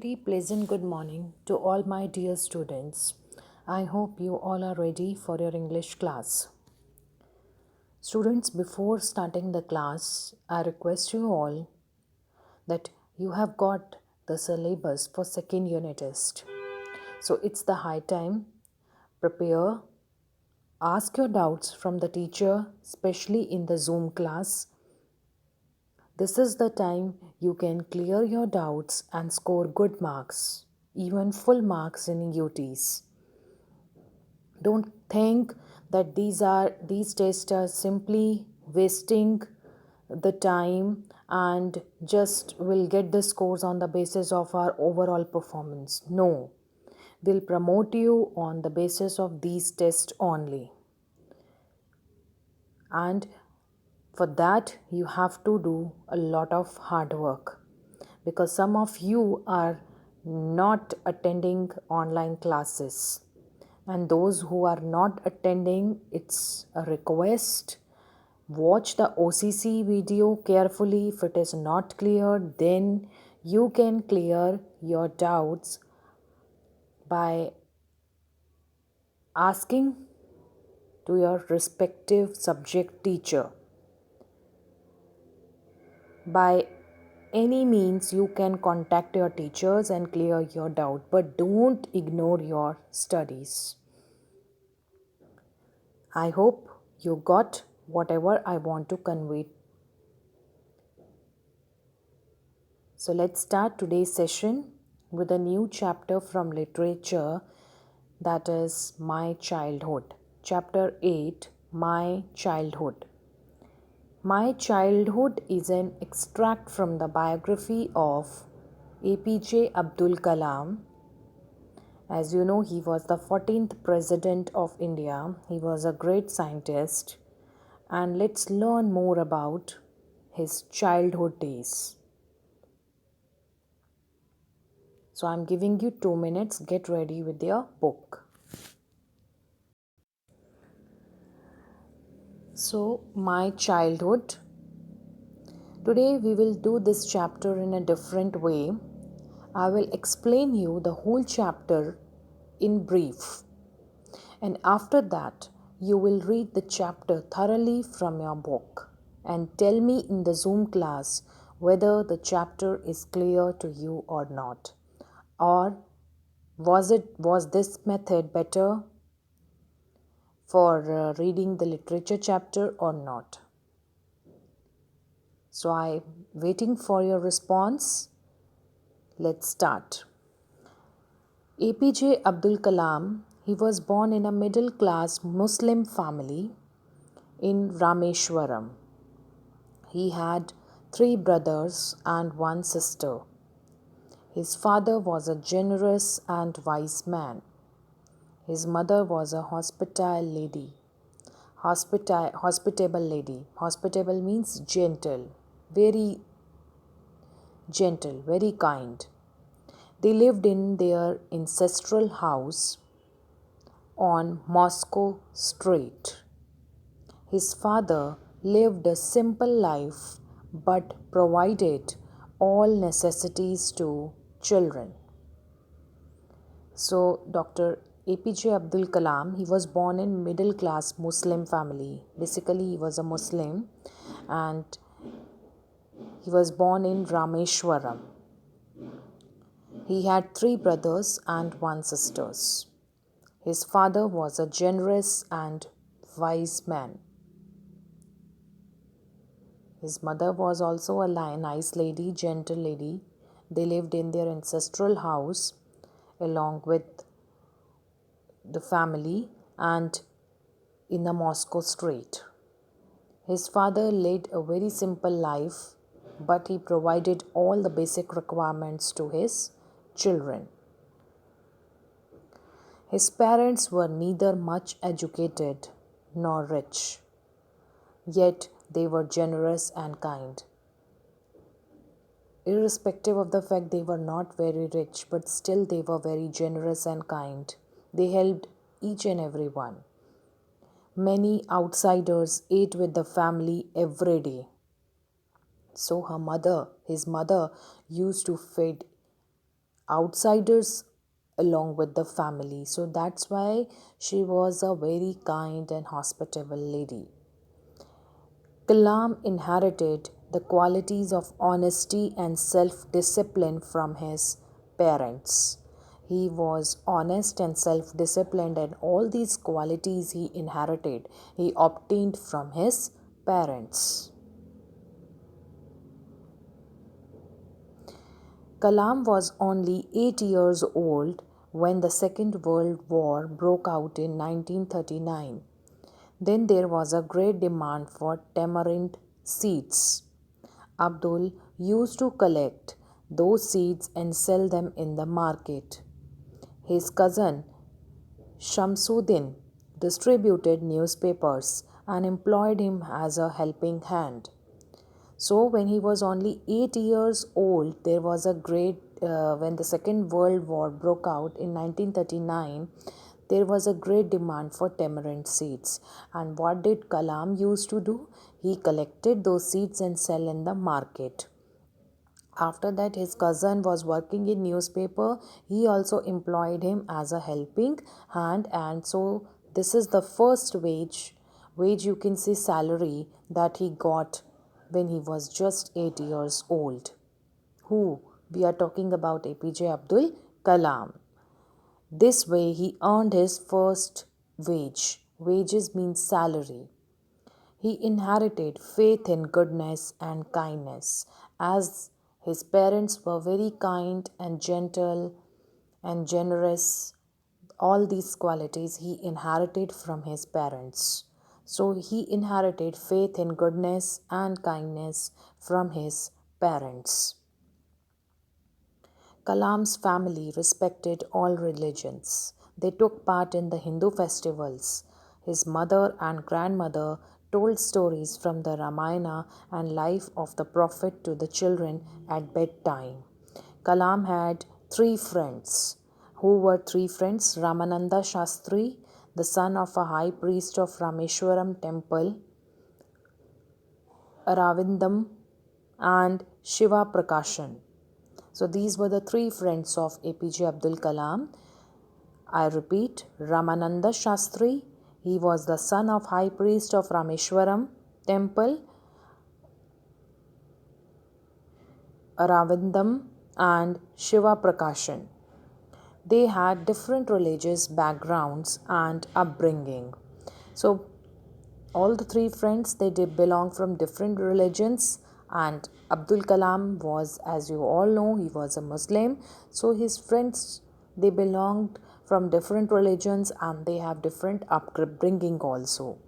Very pleasant good morning to all my dear students. I hope you all are ready for your English class. Students, before starting the class, I request you all that you have got the syllabus for second unit test. So it's the high time. Prepare, ask your doubts from the teacher, especially in the Zoom class. This is the time you can clear your doubts and score good marks, even full marks in UTs. Don't think that these tests are simply wasting the time and just will get the scores on the basis of our overall performance. No, they'll promote you on the basis of these tests only. And for that, you have to do a lot of hard work because some of you are not attending online classes. And those who are not attending, it's a request. Watch the OCC video carefully. If it is not clear, then you can clear your doubts by asking to your respective subject teacher. By any means, you can contact your teachers and clear your doubt, but don't ignore your studies. I hope you got whatever I want to convey. So let's start today's session with a new chapter from literature, that is My Childhood. Chapter 8, My Childhood. My Childhood is an extract from the biography of APJ Abdul Kalam. As you know, he was the 14th President of India. He was a great scientist. And let's learn more about his childhood days. So I'm giving you 2 minutes. Get ready with your book. So, my childhood. Today we will do this chapter in a different way. I will explain you the whole chapter in brief. And after that, you will read the chapter thoroughly from your book and tell me in the Zoom class whether the chapter is clear to you or not. Or was this method better for reading the literature chapter or not? So I'm waiting for your response. Let's start. APJ Abdul Kalam, he was born in a middle class Muslim family in Rameshwaram. He had 3 brothers and 1 sister. His father was a generous and wise man. His mother was a hospitable lady. Hospitable means gentle, very gentle, very kind. They lived in their ancestral house on Moscow Street. His father lived a simple life but provided all necessities to children. So, Dr. APJ Abdul Kalam, he was born in middle class Muslim family. Basically, he was a Muslim and he was born in Rameshwaram. He had 3 brothers and 1 sister. His father was a generous and wise man. His mother was also a nice lady, gentle lady. They lived in their ancestral house along with the family and in the Moscow street. His father led a very simple life, but he provided all the basic requirements to his children. His parents were neither much educated nor rich, yet they were generous and kind. Irrespective of the fact they were not very rich, but still they were very generous and kind. They helped each and every one. Many outsiders ate with the family every day. So his mother used to feed outsiders along with the family. So that's why she was a very kind and hospitable lady. Kalam inherited the qualities of honesty and self discipline from his parents. He was honest and self disciplined, and all these qualities he inherited, he obtained from his parents. Kalam was only 8 years old when the Second World War broke out in 1939. Then there was a great demand for tamarind seeds. Abdul used to collect those seeds and sell them in the market. His cousin Shamsuddin distributed newspapers and employed him as a helping hand. So, when he was only 8 years old, there was a when the Second World War broke out in 1939, there was a great demand for tamarind seeds. And what did Kalam used to do? He collected those seeds and sell in the market. After that, his cousin was working in newspaper. He also employed him as a helping hand, and so this is the first wage you can say salary that he got when he was just 8 years old. Who? We are talking about APJ Abdul Kalam. This way he earned his first wage. Wages means salary. He inherited faith in goodness and kindness, as his parents were very kind and gentle and generous. All these qualities he inherited from his parents. So he inherited faith in goodness and kindness from his parents. Kalam's family respected all religions. They took part in the Hindu festivals. His mother and grandmother told stories from the Ramayana and life of the Prophet to the children at bedtime. Kalam had three friends. Who were three friends? Ramananda Shastri, the son of a high priest of Rameshwaram temple, Aravindam, and Shiva Prakashan. So these were the three friends of APJ Abdul Kalam. I repeat, Ramananda Shastri, he was the son of High Priest of Rameshwaram temple, Aravindam, and Shiva Prakashan. They had different religious backgrounds and upbringing. So all the three friends, they did belong from different religions, and Abdul Kalam was, as you all know, he was a Muslim. So his friends, they belonged from different religions and they have different upbringing also.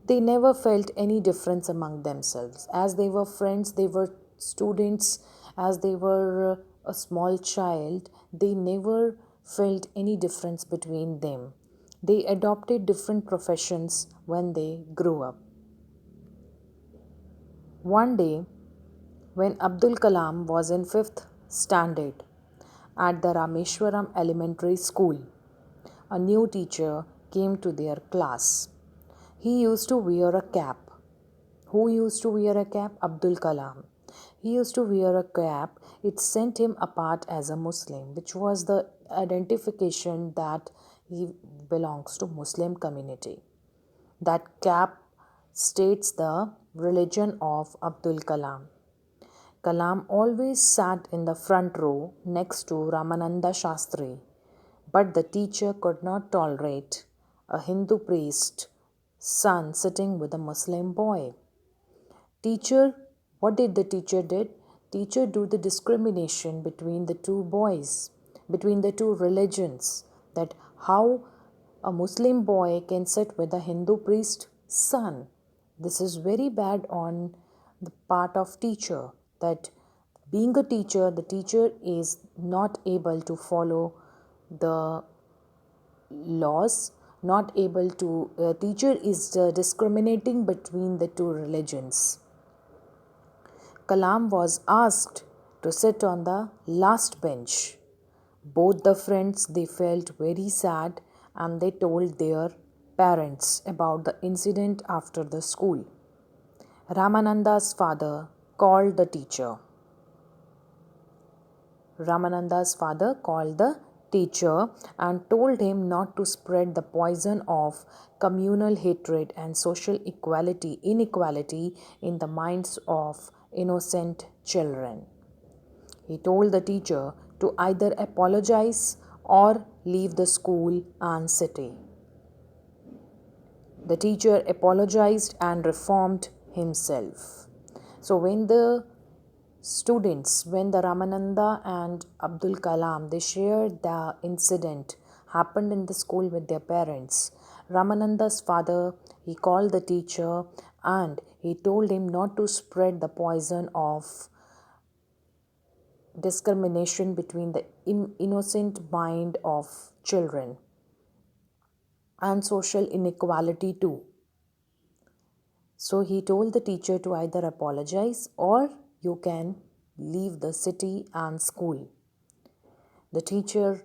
They never felt any difference among themselves. As they were friends, they were students, as they were a small child, they never felt any difference between them. They adopted different professions when they grew up. One day, when Abdul Kalam was in 5th standard at the Rameshwaram Elementary School, a new teacher came to their class. He used to wear a cap. Who used to wear a cap? Abdul Kalam. He used to wear a cap. It sent him apart as a Muslim, which was the identification that he belongs to Muslim community. That cap states the religion of Abdul Kalam. Kalam always sat in the front row next to Ramananda Shastri, but the teacher could not tolerate a Hindu priest's son sitting with a Muslim boy. Teacher, what did the teacher did? Teacher do the discrimination between the two boys, between the two religions, that how a Muslim boy can sit with a Hindu priest's son. This is very bad on the part of teacher, that being a teacher, the teacher is not able to follow the laws, not able to, teacher is discriminating between the two religions. Kalam was asked to sit on the last bench. Both the friends, they felt very sad and they told their parents about the incident after the school. Ramananda's father called the teacher. Ramananda's father called the teacher and told him not to spread the poison of communal hatred and social inequality in the minds of innocent children. He told the teacher to either apologize or leave the school and city. The teacher apologized and reformed himself. So when the Ramananda and Abdul Kalam, they shared the incident happened in the school with their parents. Ramananda's father, he called the teacher and he told him not to spread the poison of discrimination between the innocent mind of children and social inequality too. So he told the teacher to either apologize or you can leave the city and school. The teacher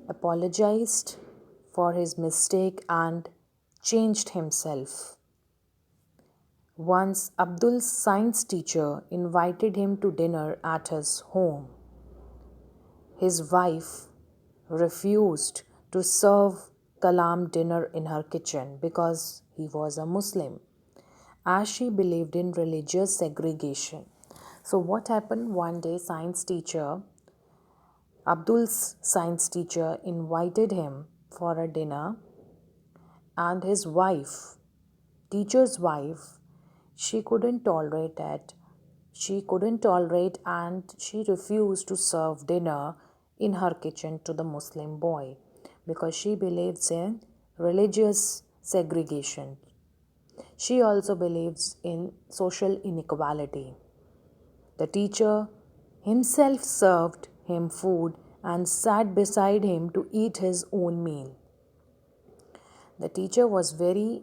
apologized for his mistake and changed himself. Once Abdul's science teacher invited him to dinner at his home. His wife refused to serve Kalam dinner in her kitchen because he was a Muslim, as she believed in religious segregation. So what happened one day, Abdul's science teacher invited him for a dinner and his wife, teacher's wife, she couldn't tolerate it. She couldn't tolerate and she refused to serve dinner in her kitchen to the Muslim boy because she believes in religious segregation. She also believes in social inequality. The teacher himself served him food and sat beside him to eat his own meal. The teacher was very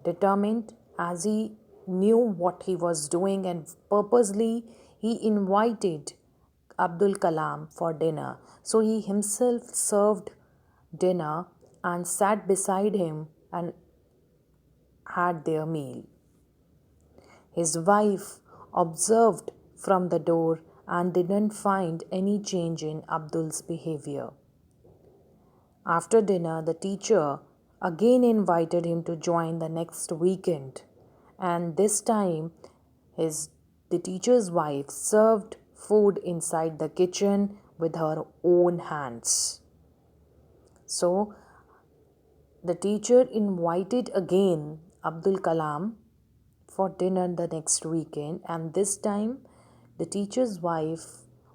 determined as he knew what he was doing and purposely he invited Abdul Kalam for dinner. So he himself served dinner and sat beside him and had their meal. His wife observed from the door and didn't find any change in Abdul's behavior. After dinner, the teacher again invited him to join the next weekend, and this time the teacher's wife served food inside the kitchen with her own hands. So the teacher invited again Abdul Kalam for dinner the next weekend, and this time the teacher's wife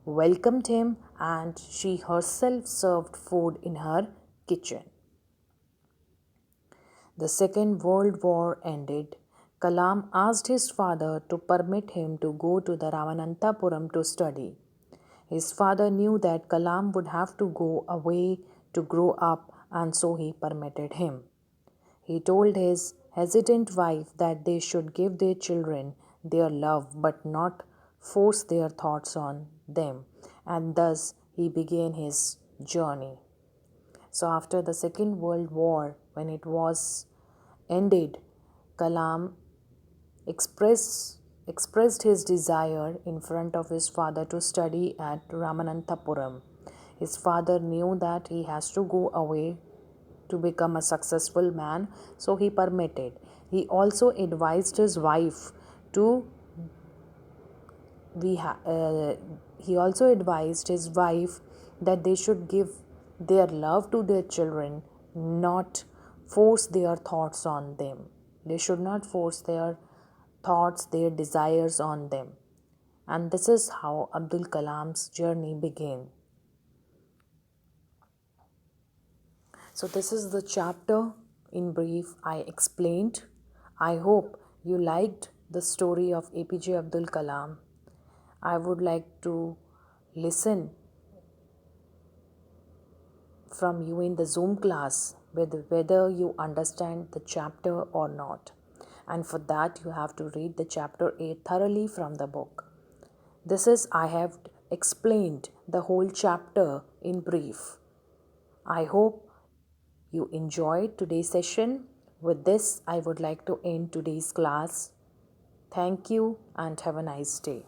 welcomed him and she herself served food in her kitchen. The Second World War ended. Kalam asked his father to permit him to go to the Ramanantapuram to study. His father knew that Kalam would have to go away to grow up, and so he permitted him. He told his hesitant wife that they should give their children their love but not force their thoughts on them, and thus he began his journey. So after the Second World War, when it was ended, Kalam expressed his desire in front of his father to study at Ramanantapuram. His father knew that he has to go away to become a successful man, so he permitted. He also advised his wife to that they should give their love to their children, not force their thoughts on them. They should not force their thoughts, their desires on them. And this is how Abdul Kalam's journey began. So this is the chapter in brief I explained. I hope you liked the story of APJ Abdul Kalam. I would like to listen from you in the Zoom class whether you understand the chapter or not. And for that you have to read the chapter 8 thoroughly from the book. I have explained the whole chapter in brief. I hope you enjoyed today's session. With this, I would like to end today's class. Thank you and have a nice day.